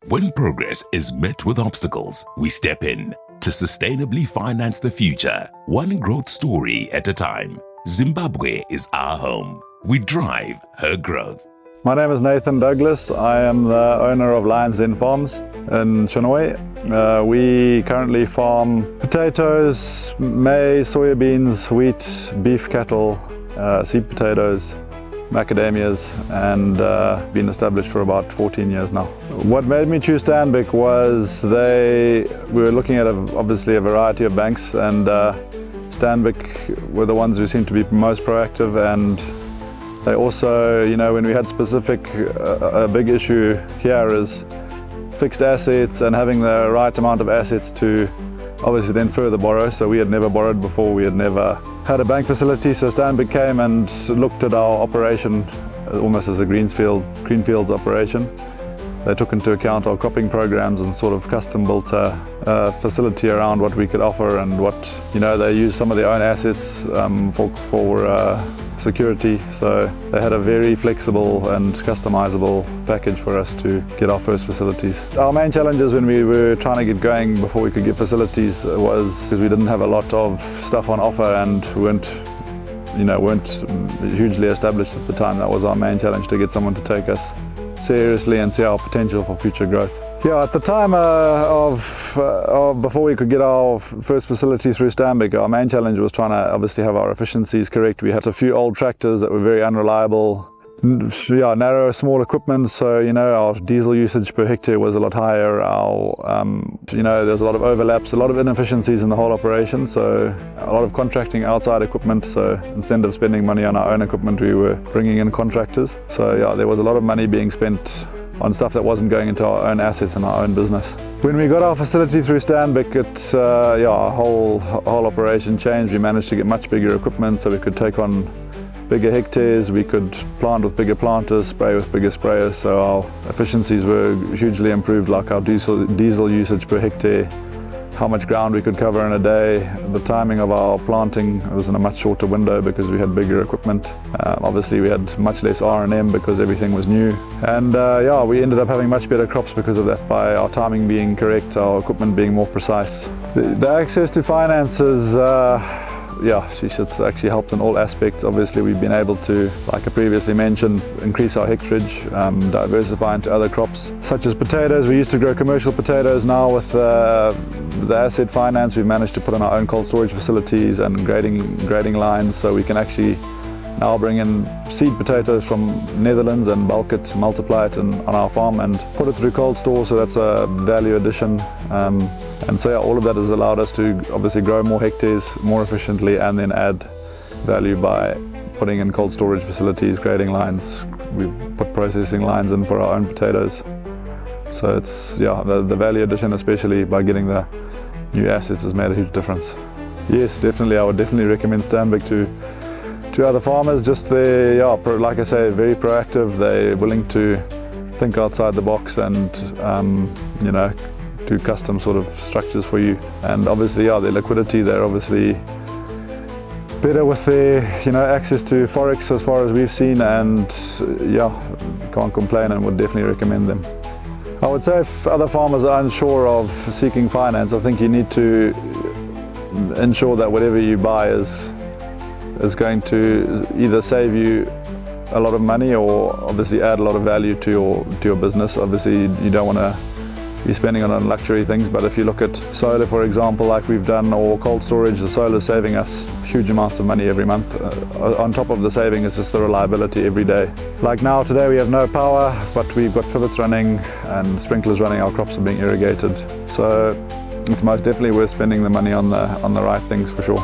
When progress is met with obstacles, we step in to sustainably finance the future, one growth story at a time. Zimbabwe is our home. We drive her growth. My name is Nathan Douglas. I am the owner of Lions Den Farms in Chinoy. We currently farm potatoes, maize, soybeans, wheat, beef cattle, seed potatoes, macadamias, and been established for about 14 years now. What made me choose Stanbic was we were looking at obviously a variety of banks, and Stanbic were the ones who seemed to be most proactive, and they also, when we had a big issue here is fixed assets and having the right amount of assets to obviously then further borrow. So we had never borrowed before, we had never had a bank facility, so Stanbic came and looked at our operation almost as a greenfields operation. They took into account our cropping programs and sort of custom built a facility around what we could offer, and they used some of their own assets for security. So they had a very flexible and customizable package for us to get our first facilities. Our main challenges when we were trying to get going before we could get facilities was because we didn't have a lot of stuff on offer and weren't hugely established at the time. That was our main challenge, to get someone to take us seriously and see our potential for future growth. Yeah, at the time before we could get our first facility through Stanbic, our main challenge was trying to obviously have our efficiencies correct. We had a few old tractors that were very unreliable, narrow, small equipment, so our diesel usage per hectare was a lot higher. There's a lot of overlaps, a lot of inefficiencies in the whole operation, so a lot of contracting outside equipment. So instead of spending money on our own equipment, we were bringing in contractors. So there was a lot of money being spent on stuff that wasn't going into our own assets and our own business. When we got our facility through Stanbic, our whole operation changed. We managed to get much bigger equipment, so we could take on bigger hectares, we could plant with bigger planters, spray with bigger sprayers, so our efficiencies were hugely improved, like our diesel usage per hectare, how much ground we could cover in a day. The timing of our planting was in a much shorter window because we had bigger equipment. Obviously we had much less R&M because everything was new. And we ended up having much better crops because of that, by our timing being correct, our equipment being more precise. The access to finances, it's actually helped in all aspects. Obviously we've been able to, like I previously mentioned, increase our hectarage, diversify into other crops such as potatoes. We used to grow commercial potatoes. Now with the asset finance, we've managed to put in our own cold storage facilities and grading lines, so we can actually now bring in seed potatoes from Netherlands and bulk it, multiply it on our farm and put it through cold store, so that's a value addition. And so all of that has allowed us to obviously grow more hectares more efficiently and then add value by putting in cold storage facilities, grading lines. We put processing lines in for our own potatoes. So it's, the value addition, especially by getting the new assets, has made a huge difference. Yes, definitely, I would definitely recommend Stanbic to other farmers. Just like I say, very proactive. They're willing to think outside the box and do custom sort of structures for you. And obviously, their liquidity, they're obviously better with their access to Forex as far as we've seen, and can't complain and would definitely recommend them. I would say if other farmers are unsure of seeking finance, I think you need to ensure that whatever you buy is going to either save you a lot of money or obviously add a lot of value to your business. Obviously you don't want to be spending on luxury things, but if you look at solar, for example, like we've done, or cold storage, the solar is saving us huge amounts of money every month. On top of the saving is just the reliability every day. Like now, today we have no power, but we've got pivots running and sprinklers running, our crops are being irrigated. So it's most definitely worth spending the money on the right things for sure.